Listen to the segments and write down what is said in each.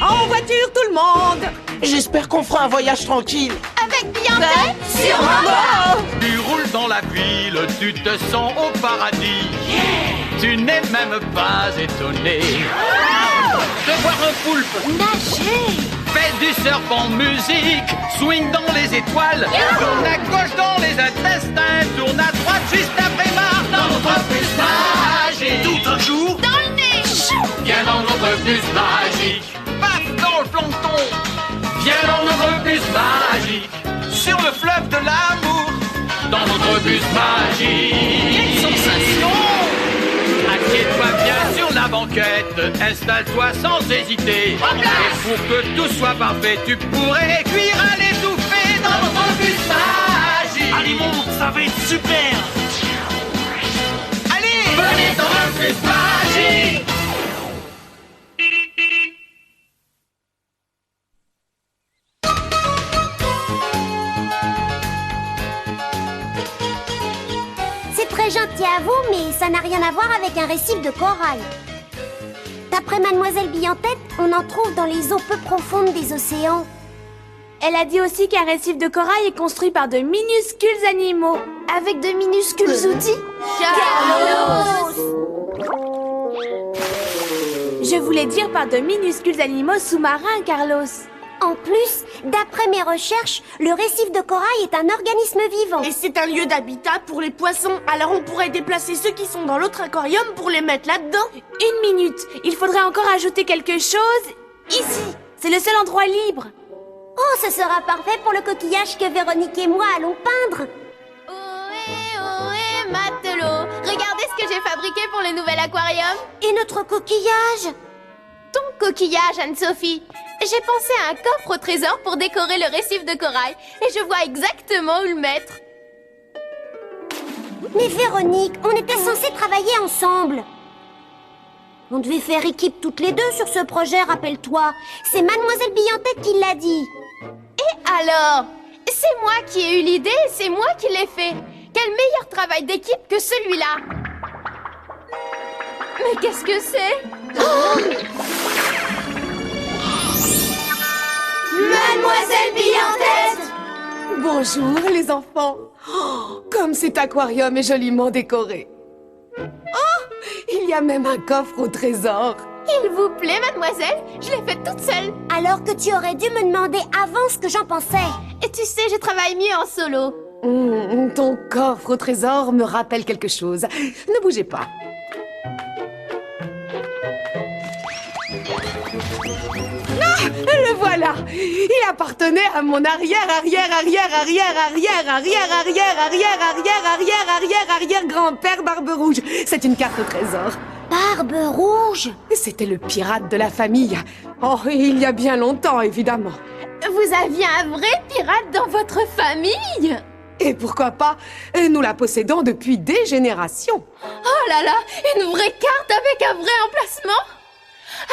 En voiture, tout le monde! J'espère qu'on fera un voyage tranquille. Avec Bientôt Sûrement! Tu roules dans la ville, tu te sens au paradis. Tu n'es même pas étonné de voir un poulpe nager. fait du surf en musique, swing dans les étoiles, tourne à gauche dans les intestins, tourne à droite juste après marre dans notre bus magique. Tout un jour Dans le nez. viens dans notre bus magique. Paf dans le plancton, viens dans notre bus magique. Sur le fleuve de l'amour, dans notre bus magique. Quelle sensation! Assieds-toi bien sur la banquette, installe-toi sans hésiter. Et pour que tout soit parfait, tu pourrais cuire à l'étouffée dans notre bus magique. Allez, monte, ça va être super! Allez, venez dans le bus magique. C'est très gentil à vous, mais ça n'a rien à voir avec un récif de corail. D'après Mademoiselle Bille-en-Tête, on en trouve dans les eaux peu profondes des océans. Elle a dit aussi qu'un récif de corail est construit par de minuscules animaux. Avec de minuscules outils. Je voulais dire par de minuscules animaux sous-marins, Carlos. En plus, d'après mes recherches, le récif de corail est un organisme vivant. Et c'est un lieu d'habitat pour les poissons, alors on pourrait déplacer ceux qui sont dans l'autre aquarium pour les mettre là-dedans. Une minute, il faudrait encore ajouter quelque chose ici. C'est le seul endroit libre. Oh, ce sera parfait pour le coquillage que Véronique et moi allons peindre. Ohé, matelot. Regardez ce que j'ai fabriqué pour le nouvel aquarium. Et notre coquillage? Ton coquillage, Anne-Sophie. J'ai pensé à un coffre au trésor pour décorer le récif de corail. Et je vois exactement où le mettre. Mais Véronique, on était censés travailler ensemble. On devait faire équipe toutes les deux sur ce projet, rappelle-toi. C'est Mademoiselle Bille-en-Tête qui l'a dit. Et alors? C'est moi qui ai eu l'idée, c'est moi qui l'ai fait. Quel meilleur travail d'équipe que celui-là? Mais qu'est-ce que c'est? Mademoiselle Bille-en-Tête! Bonjour les enfants. Oh, comme cet aquarium est joliment décoré. Oh, il y a même un coffre au trésor. Il vous plaît, mademoiselle? Je l'ai fait toute seule. Alors que tu aurais dû me demander avant ce que j'en pensais. Et tu sais, je travaille mieux en solo. Ton coffre au trésor me rappelle quelque chose. Ne bougez pas. Ah, le voilà. Il appartenait à mon arrière grand-père Barbe Rouge. C'est une carte au trésor. Barbe Rouge? C'était le pirate de la famille. Oh, il y a bien longtemps, évidemment. Vous aviez un vrai pirate dans votre famille? Et pourquoi pas, nous la possédons depuis des générations. Oh là là, une vraie carte avec un vrai emplacement?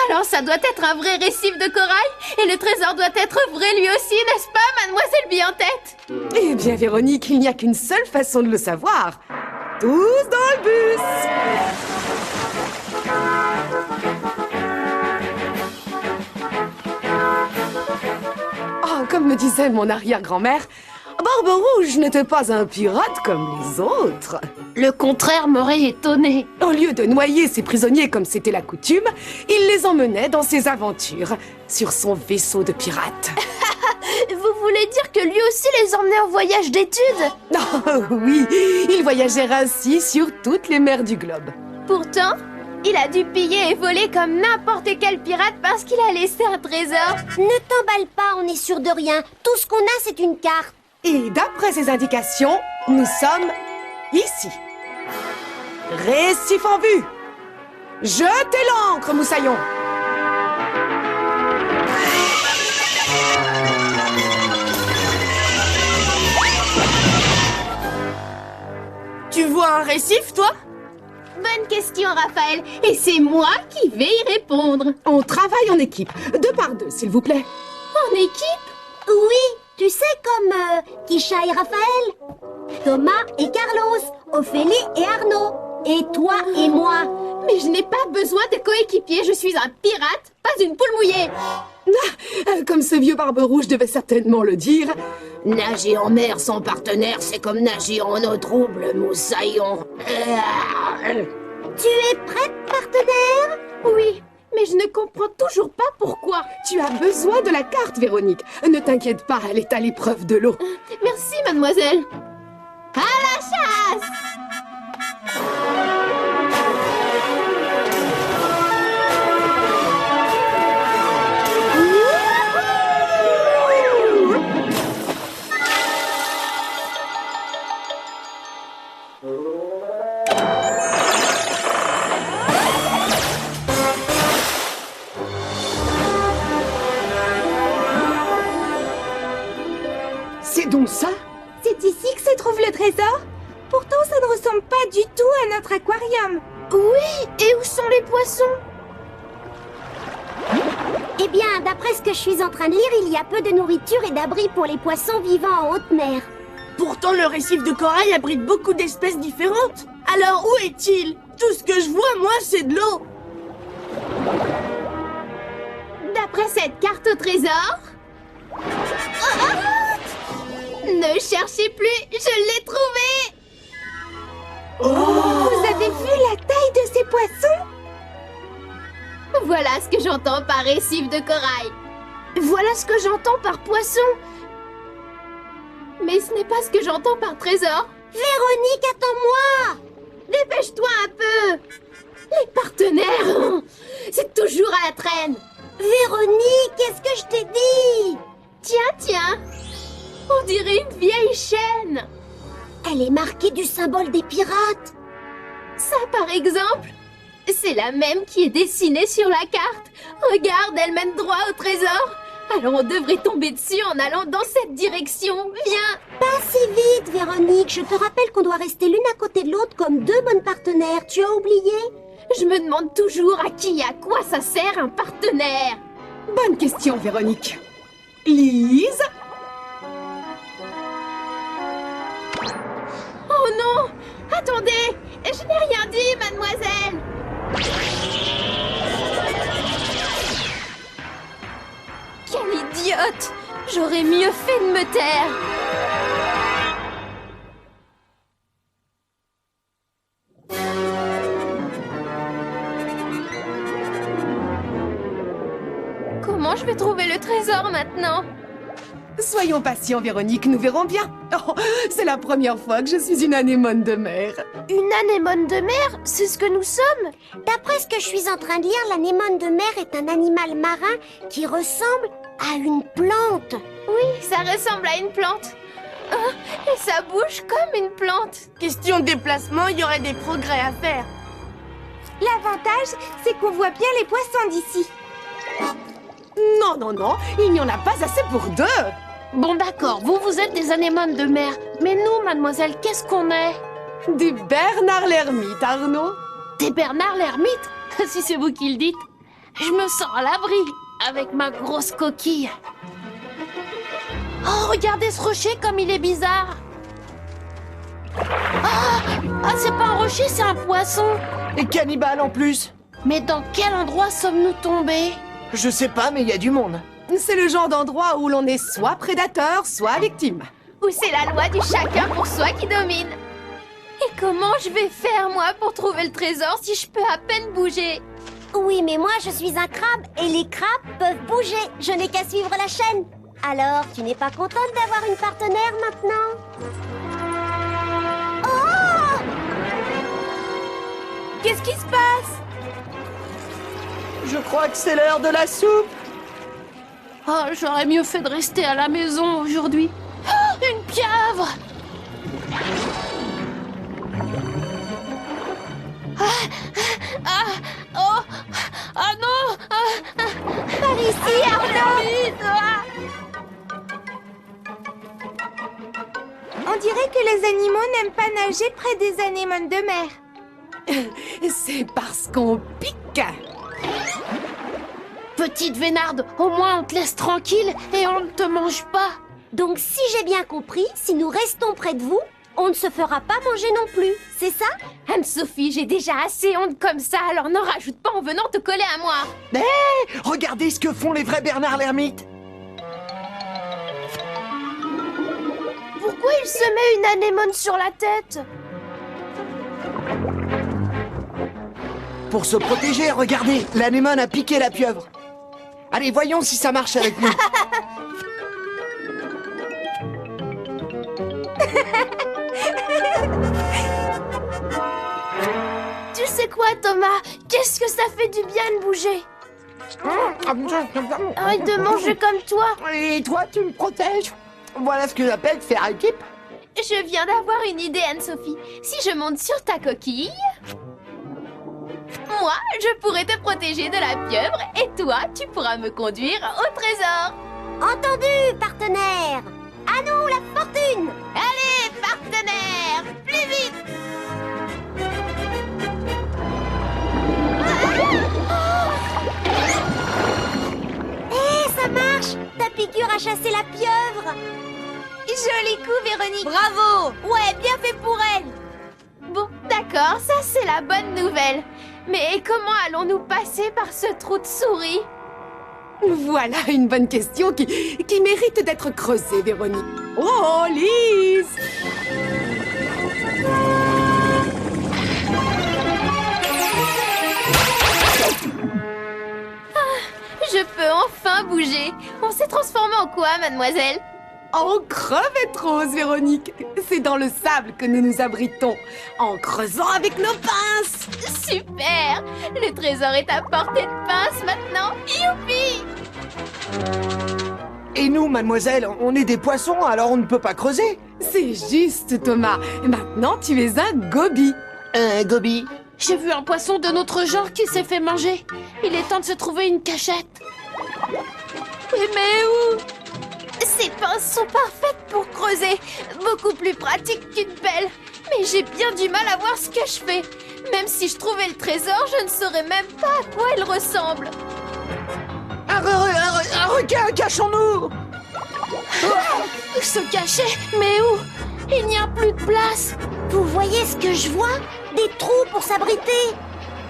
Alors ça doit être un vrai récif de corail, et le trésor doit être vrai lui aussi, n'est-ce pas, mademoiselle Bille-en-Tête? Eh bien, Véronique, il n'y a qu'une seule façon de le savoir. Tous dans le bus! Oh, comme me disait mon arrière-grand-mère, Barbe Rouge n'était pas un pirate comme les autres. Le contraire m'aurait étonné. Au lieu de noyer ses prisonniers comme c'était la coutume, il les emmenait dans ses aventures, sur son vaisseau de pirate. Vous voulez dire que lui aussi les emmenait en voyage d'études? Oh oui, il voyageait ainsi sur toutes les mers du globe. Pourtant, il a dû piller et voler comme n'importe quel pirate parce qu'il a laissé un trésor. Ne t'emballe pas, on est sûr de rien. Tout ce qu'on a, c'est une carte. Et d'après ses indications, nous sommes ici. Récif en vue. Jetez l'ancre, moussaillon. Tu vois un récif, toi? Bonne question, Raphaël. Et c'est moi qui vais y répondre. On travaille en équipe, 2 par 2, s'il vous plaît. En équipe? Oui, tu sais, comme Kisha et Raphaël, Thomas et Carlos, Ophélie et Arnaud. Et toi et moi. Mais je n'ai pas besoin de coéquipier, je suis un pirate, pas une poule mouillée. Comme ce vieux barbe rouge devait certainement le dire. Nager en mer sans partenaire, c'est comme nager en eau trouble, moussaillon. Tu es prête, partenaire? Oui, mais je ne comprends toujours pas pourquoi. Tu as besoin de la carte, Véronique. Ne t'inquiète pas, elle est à l'épreuve de l'eau. Merci, mademoiselle. À la chasse! C'est donc ça? C'est ici que se trouve le trésor? Pourtant, ça ne ressemble pas du tout à notre aquarium. Oui, et où sont les poissons? Eh bien, d'après ce que je suis en train de lire, il y a peu de nourriture et d'abris pour les poissons vivant en haute mer. Pourtant, le récif de corail abrite beaucoup d'espèces différentes. Alors, où est-il? Tout ce que je vois, moi, c'est de l'eau. D'après cette carte au trésor... Ne cherchez plus, je l'ai trouvé! Vous avez vu la taille de ces poissons? Voilà ce que j'entends par récif de corail. Voilà ce que j'entends par poisson. Mais ce n'est pas ce que j'entends par trésor. Véronique, attends-moi! Dépêche-toi un peu! Les partenaires, c'est toujours à la traîne. Véronique, qu'est-ce que je t'ai dit? Tiens, on dirait une vieille chaîne. Elle est marquée du symbole des pirates. Ça, par exemple, c'est la même qui est dessinée sur la carte. Regarde, elle mène droit au trésor. Alors on devrait tomber dessus en allant dans cette direction. Viens! Pas si vite, Véronique. Je te rappelle qu'on doit rester l'une à côté de l'autre comme deux bonnes partenaires. Tu as oublié? Je me demande toujours à qui et à quoi ça sert un partenaire. Bonne question, Véronique. Lise? Oh non! Attendez! Je n'ai rien dit, mademoiselle! Quelle idiote! J'aurais mieux fait de me taire! Comment je vais trouver le trésor maintenant? Soyons patients, Véronique, nous verrons bien. Oh, c'est la première fois que je suis une anémone de mer. Une anémone de mer? C'est ce que nous sommes? D'après ce que je suis en train de lire, l'anémone de mer est un animal marin qui ressemble à une plante. Oui, ça ressemble à une plante. Et ça bouge comme une plante. Question de déplacement, il y aurait des progrès à faire. L'avantage, c'est qu'on voit bien les poissons d'ici. Non, il n'y en a pas assez pour deux. Bon d'accord, vous êtes des anémones de mer. Mais nous, mademoiselle, qu'est-ce qu'on est? Des Bernard l'ermite, Arnaud. Des Bernard l'ermite? Si c'est vous qui le dites. Je me sens à l'abri, avec ma grosse coquille. Oh, regardez ce rocher comme il est bizarre. Ah, c'est pas un rocher, c'est un poisson. Et cannibale en plus. Mais dans quel endroit sommes-nous tombés? Je sais pas, mais il y a du monde. C'est le genre d'endroit où l'on est soit prédateur, soit victime. Ou c'est la loi du chacun pour soi qui domine. Et comment je vais faire, moi, pour trouver le trésor si je peux à peine bouger? Oui, mais moi, je suis un crabe et les crabes peuvent bouger. Je n'ai qu'à suivre la chaîne. Alors, tu n'es pas contente d'avoir une partenaire maintenant? Oh! Qu'est-ce qui se passe? Je crois que c'est l'heure de la soupe. Oh, j'aurais mieux fait de rester à la maison aujourd'hui. Oh, une pieuvre! Non! Par ici, Arnaud! On dirait que les animaux n'aiment pas nager près des anémones de mer. C'est parce qu'on pique. Petite Vénarde, au moins on te laisse tranquille et on ne te mange pas. Donc, si j'ai bien compris, si nous restons près de vous, on ne se fera pas manger non plus, c'est ça? Anne-Sophie, j'ai déjà assez honte comme ça, alors n'en rajoute pas en venant te coller à moi. Regardez ce que font les vrais Bernard l'ermite. Pourquoi il se met une anémone sur la tête? Pour se protéger, regardez, l'anémone a piqué la pieuvre. Allez, voyons si ça marche avec nous. Tu sais quoi, Thomas? Qu'est-ce que ça fait du bien de bouger? Arrête de manger comme toi. Et toi, tu me protèges. Voilà ce que j'appelle faire équipe. Je viens d'avoir une idée, Anne-Sophie. Si je monte sur ta coquille, moi, je pourrais te protéger de la pieuvre et toi, tu pourras me conduire au trésor. Entendu, partenaire! À nous, la fortune! Allez, partenaire, plus vite! Ça marche! Ta piqûre a chassé la pieuvre! Joli coup, Véronique! Bravo! Ouais, bien fait pour elle! Bon, d'accord, ça c'est la bonne nouvelle. Mais comment allons-nous passer par ce trou de souris? Voilà une bonne question qui mérite d'être creusée, Véronique. Oh, Lise! Je peux enfin bouger. On s'est transformé en quoi, mademoiselle? En crevette rose, Véronique. C'est dans le sable que nous nous abritons, en creusant avec nos pinces. Super! Le trésor est à portée de pince maintenant. Youpi! Et nous, mademoiselle, on est des poissons, alors on ne peut pas creuser. C'est juste, Thomas. Maintenant, tu es un goby. Un goby? J'ai vu un poisson de notre genre qui s'est fait manger. Il est temps de se trouver une cachette. Mais où? Ces pinces sont parfaites pour creuser. Beaucoup plus pratiques qu'une pelle. Mais j'ai bien du mal à voir ce que je fais. Même si je trouvais le trésor, je ne saurais même pas à quoi il ressemble. Un requin, cachons-nous! Se cacher? Mais où? Il n'y a plus de place. Vous voyez ce que je vois? Des trous pour s'abriter!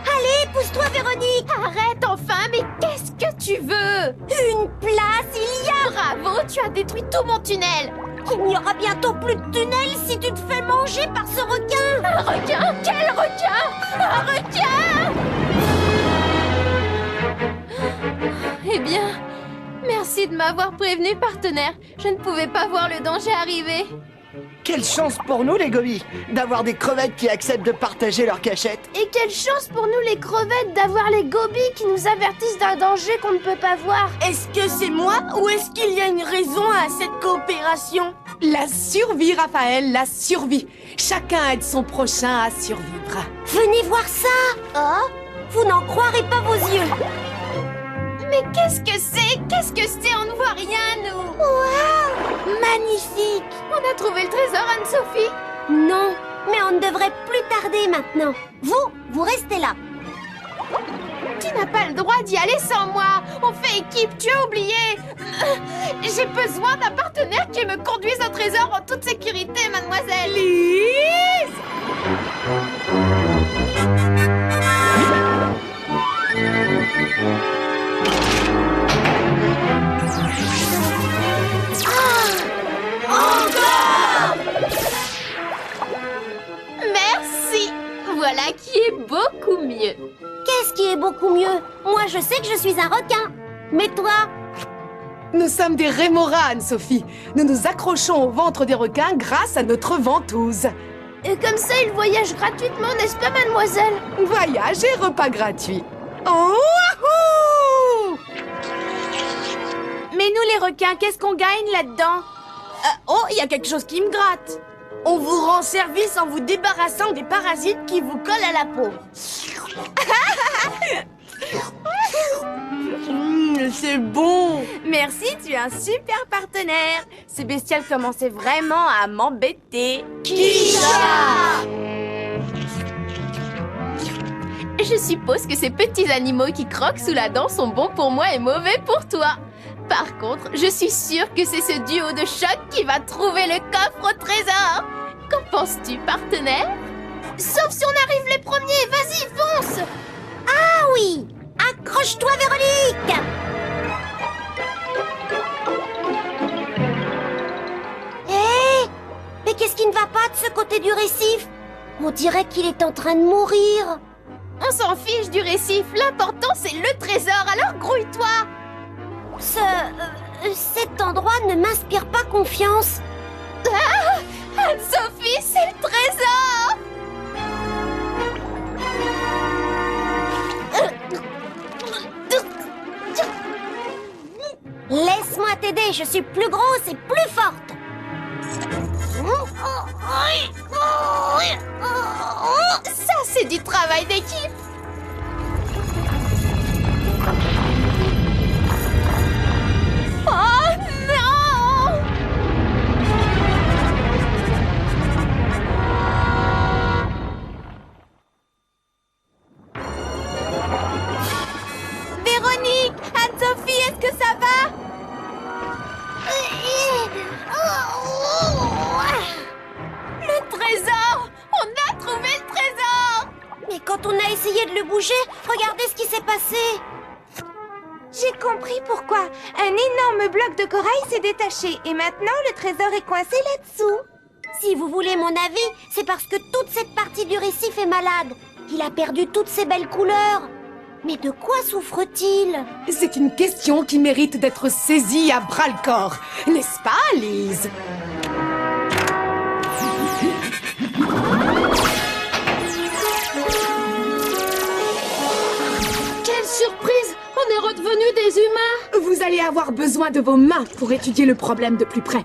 Allez, pousse-toi, Véronique! Arrête enfin, mais qu'est-ce que tu veux? Une place, il y a! Bravo, tu as détruit tout mon tunnel. Il n'y aura bientôt plus de tunnel si tu te fais manger par ce requin! Un requin? Quel requin? Un requin? Eh bien, merci de m'avoir prévenu, partenaire. Je ne pouvais pas voir le danger arriver. Quelle chance pour nous, les gobies, d'avoir des crevettes qui acceptent de partager leur cachette. Et quelle chance pour nous les crevettes d'avoir les gobies qui nous avertissent d'un danger qu'on ne peut pas voir. Est-ce que c'est moi ou est-ce qu'il y a une raison à cette coopération? La survie, Raphaël, la survie. Chacun aide son prochain à survivre. Venez voir ça! Oh, vous n'en croirez pas vos yeux! Mais qu'est-ce que c'est? Qu'est-ce que c'est? On ne voit rien, nous. Waouh! Magnifique! On a trouvé le trésor, Anne-Sophie? Non, mais on ne devrait plus tarder maintenant. Vous restez là. Tu n'as pas le droit d'y aller sans moi. On fait équipe, tu as oublié. J'ai besoin d'un partenaire qui me conduise au trésor en toute sécurité, mademoiselle. Lise! Merci. Voilà qui est beaucoup mieux. Qu'est-ce qui est beaucoup mieux? Moi, je sais que je suis un requin. Mais toi? Nous sommes des rémoras, Anne-Sophie. Nous nous accrochons au ventre des requins grâce à notre ventouse. Et comme ça, ils voyagent gratuitement, n'est-ce pas, mademoiselle? Voyage et repas gratuits. Oh, wahou! Mais nous les requins, qu'est-ce qu'on gagne là-dedans? Oh, il y a quelque chose qui me gratte. On vous rend service en vous débarrassant des parasites qui vous collent à la peau. C'est bon. Merci, tu es un super partenaire. Ces bestioles commençaient vraiment à m'embêter. Je suppose que ces petits animaux qui croquent sous la dent sont bons pour moi et mauvais pour toi. Par contre, je suis sûre que c'est ce duo de choc qui va trouver le coffre au trésor. Qu'en penses-tu, partenaire? Sauf si on arrive les premiers, vas-y, fonce! Ah oui! Accroche-toi, Véronique! Hé! Mais qu'est-ce qui ne va pas de ce côté du récif? On dirait qu'il est en train de mourir. On s'en fiche du récif, l'important c'est le trésor, alors grouille-toi! Cet endroit ne m'inspire pas confiance. Ah! Anne-Sophie, c'est le trésor! Laisse-moi t'aider, je suis plus grosse et plus forte. Ça, c'est du travail d'équipe! Oh non! Véronique, Anne-Sophie, est-ce que ça va? Le trésor! On a trouvé le trésor! Mais quand on a essayé de le bouger, regardez ce qui s'est passé. J'ai compris pourquoi. Un énorme bloc de corail s'est détaché et maintenant le trésor est coincé là-dessous. Si vous voulez mon avis, c'est parce que toute cette partie du récif est malade. Il a perdu toutes ses belles couleurs. Mais de quoi souffre-t-il? C'est une question qui mérite d'être saisie à bras-le-corps. N'est-ce pas, Lise? Quelle surprise! On est redevenus des humains! Vous allez avoir besoin de vos mains pour étudier le problème de plus près.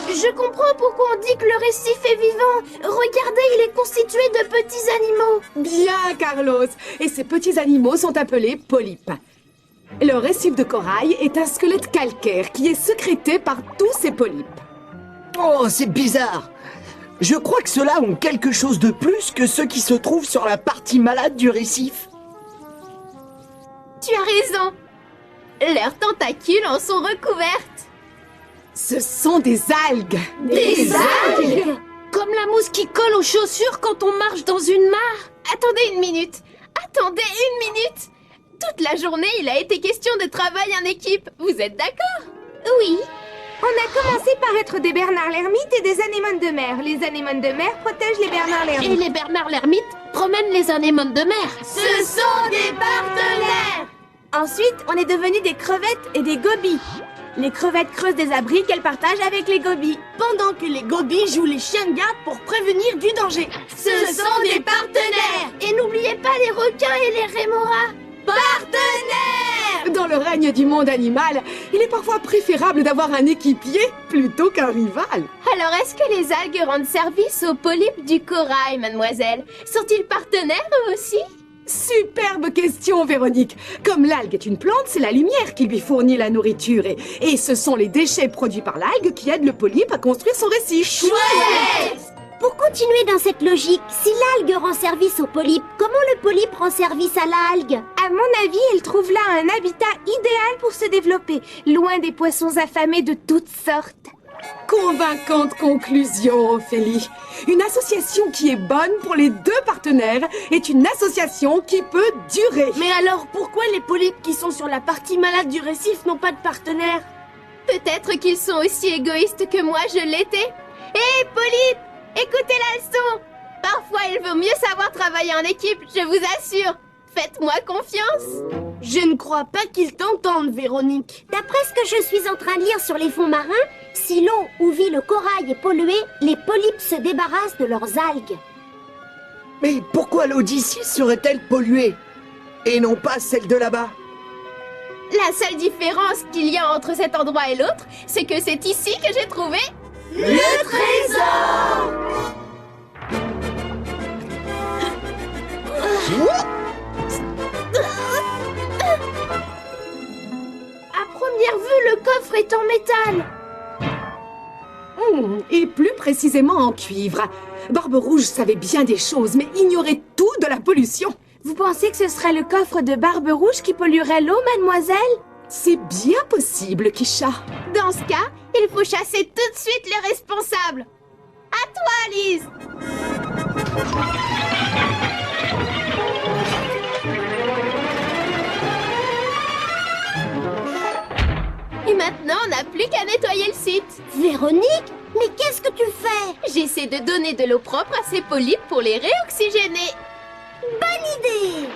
Je comprends pourquoi on dit que le récif est vivant. Regardez, il est constitué de petits animaux. Bien, Carlos. Et ces petits animaux sont appelés polypes. Le récif de corail est un squelette calcaire qui est sécrété par tous ces polypes. Oh, c'est bizarre. Je crois que ceux-là ont quelque chose de plus que ceux qui se trouvent sur la partie malade du récif. Tu as raison. Leurs tentacules en sont recouvertes. Ce sont des algues. Des algues? Comme la mousse qui colle aux chaussures quand on marche dans une mare. Attendez une minute. Toute la journée, il a été question de travail en équipe. Vous êtes d'accord? Oui. On a commencé par être des Bernard l'ermite et des anémones de mer. Les anémones de mer protègent les Bernard Et l'ermite. les Bernard l'ermite promènent les anémones de mer. Ce sont des partenaires! Ensuite, on est devenus des crevettes et des gobies. Les crevettes creusent des abris qu'elles partagent avec les gobies, pendant que les gobies jouent les chiens de garde pour prévenir du danger. Ce sont des partenaires! Et n'oubliez pas les requins et les rémoras. Partenaires! Dans le règne du monde animal, il est parfois préférable d'avoir un équipier plutôt qu'un rival. Alors, est-ce que les algues rendent service aux polypes du corail, mademoiselle? Sont-ils partenaires eux aussi? Superbe question, Véronique. Comme l'algue est une plante, c'est la lumière qui lui fournit la nourriture. Et ce sont les déchets produits par l'algue qui aident le polype à construire son récif. Chouette! Pour continuer dans cette logique, si l'algue rend service au polype, comment le polype rend service à l'algue? À mon avis, elle trouve là un habitat idéal pour se développer, loin des poissons affamés de toutes sortes. Convaincante conclusion, Ophélie. Une association qui est bonne pour les deux partenaires est une association qui peut durer. Mais alors, pourquoi les polypes qui sont sur la partie malade du récif n'ont pas de partenaires? Peut-être qu'ils sont aussi égoïstes que moi je l'étais. Hé, polype! Écoutez la leçon! Parfois, il vaut mieux savoir travailler en équipe, je vous assure. Faites-moi confiance. Je ne crois pas qu'ils t'entendent, Véronique. D'après ce que je suis en train de lire sur les fonds marins, si l'eau où vit le corail est polluée, les polypes se débarrassent de leurs algues. Mais pourquoi l'eau d'ici serait-elle polluée? Et non pas celle de là-bas? La seule différence qu'il y a entre cet endroit et l'autre, c'est que c'est ici que j'ai trouvé le trésor! À première vue, le coffre est en métal. Et plus précisément en cuivre. Barbe Rouge savait bien des choses, mais ignorait tout de la pollution. Vous pensez que ce serait le coffre de Barbe Rouge qui polluerait l'eau, mademoiselle? C'est bien possible, Kisha. Dans ce cas, Il faut chasser tout de suite les responsables. À toi, Lise. Et maintenant, on n'a plus qu'à nettoyer le site. Véronique, mais qu'est-ce que tu fais? J'essaie de donner de l'eau propre à ces polypes pour les réoxygéner. Bonne idée!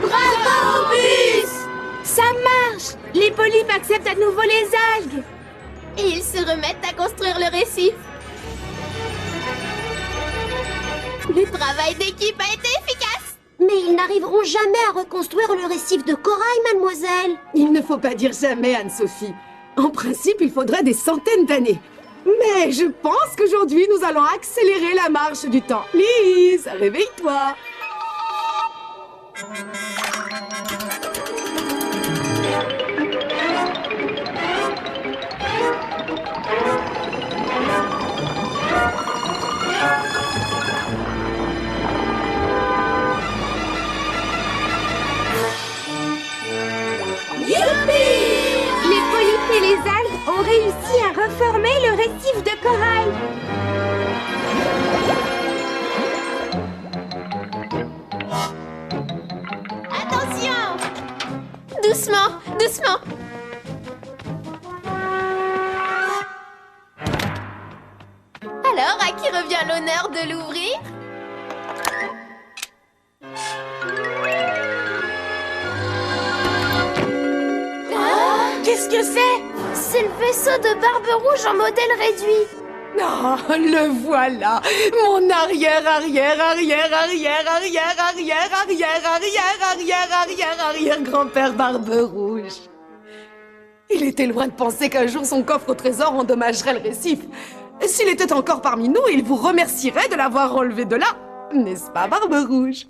Bravo, Bus! Ça marche! Les polypes acceptent à nouveau les algues. Et ils se remettent à construire le récif. Le travail d'équipe a été efficace. Mais ils n'arriveront jamais à reconstruire le récif de corail, mademoiselle. Il ne faut pas dire jamais, Anne-Sophie. En principe, il faudrait des centaines d'années. Mais je pense qu'aujourd'hui, nous allons accélérer la marche du temps. Lise, réveille-toi. Les polypes et les algues ont réussi à reformer le récif de corail. Attention! Doucement, doucement. Alors, à qui revient l'honneur de l'ouvrir? Qu'est-ce que c'est? C'est le vaisseau de Barbe Rouge en modèle réduit. Oh, le voilà. Mon arrière grand-père Barbe Rouge. Il était loin de penser qu'un jour son coffre au trésor endommagerait le récif. S'il était encore parmi nous, il vous remercierait de l'avoir enlevé de là. N'est-ce pas, Barbe Rouge?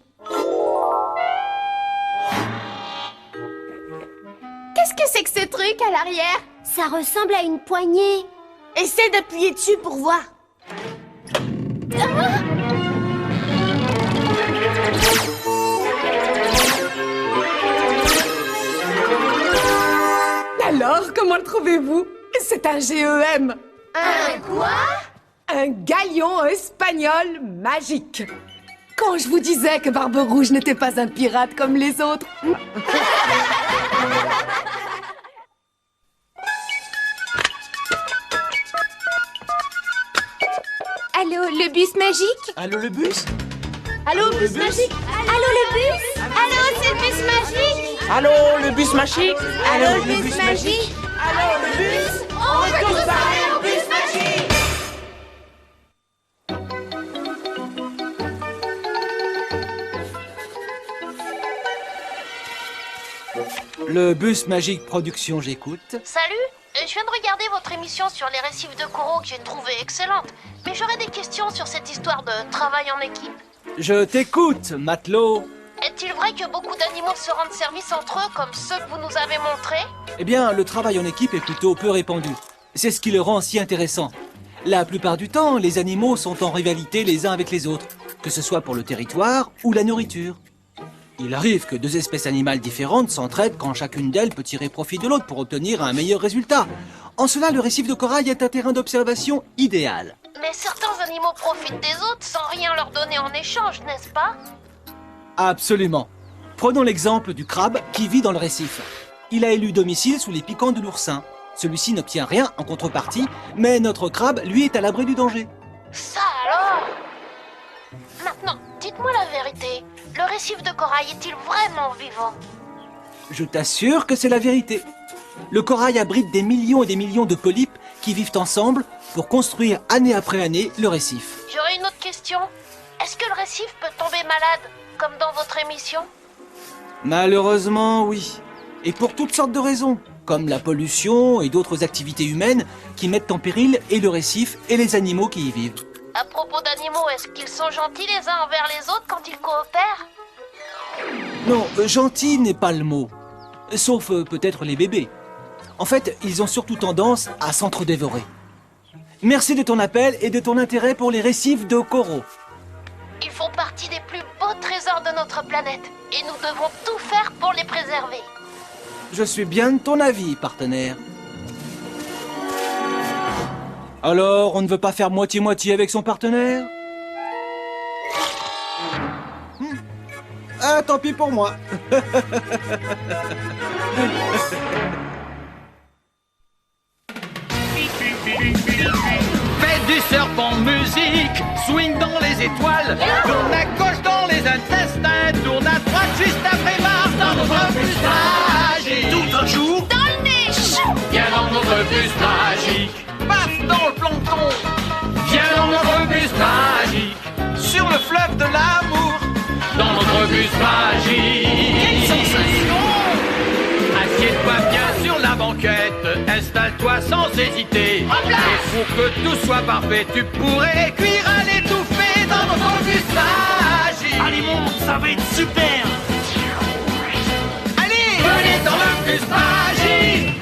Qu'est-ce que c'est que ce truc à l'arrière? Ça ressemble à une poignée. Essaie d'appuyer dessus pour voir. Alors, comment le trouvez-vous? C'est un GEM. Un quoi? Un galion espagnol magique. Quand je vous disais que Barbe Rouge n'était pas un pirate comme les autres. Allô, le bus magique? Allô, le bus? Allô, bus magique? Allô, le bus? Allô, c'est le bus magique? Allô, le bus magique? Allô, le bus magique? Allô, le bus? On veut tous parler au bus magique! Le bus magique production, j'écoute. Salut, je viens de regarder votre émission sur les récifs de coraux que j'ai trouvée excellente. Mais j'aurais des questions sur cette histoire de travail en équipe. Je t'écoute, matelot. Est-il vrai que beaucoup d'animaux se rendent service entre eux comme ceux que vous nous avez montrés? Eh bien, le travail en équipe est plutôt peu répandu. C'est ce qui le rend si intéressant. La plupart du temps, les animaux sont en rivalité les uns avec les autres, que ce soit pour le territoire ou la nourriture. Il arrive que deux espèces animales différentes s'entraident quand chacune d'elles peut tirer profit de l'autre pour obtenir un meilleur résultat. En cela, le récif de corail est un terrain d'observation idéal. Mais certains animaux profitent des autres sans rien leur donner en échange, n'est-ce pas? Absolument. Prenons l'exemple du crabe qui vit dans le récif. Il a élu domicile sous les piquants de l'oursin. Celui-ci n'obtient rien en contrepartie, mais notre crabe, lui, est à l'abri du danger. Ça alors? Maintenant, dites-moi la vérité. Le récif de corail est-il vraiment vivant? Je t'assure que c'est la vérité. Le corail abrite des millions et des millions de polypes qui vivent ensemble pour construire année après année le récif. J'aurais une autre question. Est-ce que le récif peut tomber malade, comme dans votre émission? Malheureusement, oui. Et pour toutes sortes de raisons, comme la pollution et d'autres activités humaines qui mettent en péril et le récif et les animaux qui y vivent. À propos d'animaux, est-ce qu'ils sont gentils les uns envers les autres quand ils coopèrent? Non, gentil n'est pas le mot. Sauf peut-être les bébés. En fait, ils ont surtout tendance à s'entre-dévorer. Merci de ton appel et de ton intérêt pour les récifs de coraux. Ils font partie des plus beaux trésors de notre planète et nous devons tout faire pour les préserver. Je suis bien de ton avis, partenaire. Alors, on ne veut pas faire moitié-moitié avec son partenaire? Ah, tant pis pour moi. Fais du serpent musique, swing dans les étoiles, tourne à gauche dans les intestins, tourne à droite juste après Mars dans notre bus magique. Tout un jour, Dans le nez. viens dans notre bus magique. Paf dans le plancton, viens dans notre bus magique. Sur le fleuve de l'amour, dans notre bus magique. Quelle sensation! Assieds-toi bien sur la banquette, installe-toi sans hésiter. Et pour que tout soit parfait, tu pourrais cuire à l'étouffée dans notre bus magique. Allez, monte, ça va être super. Allez, venez dans le bus magique.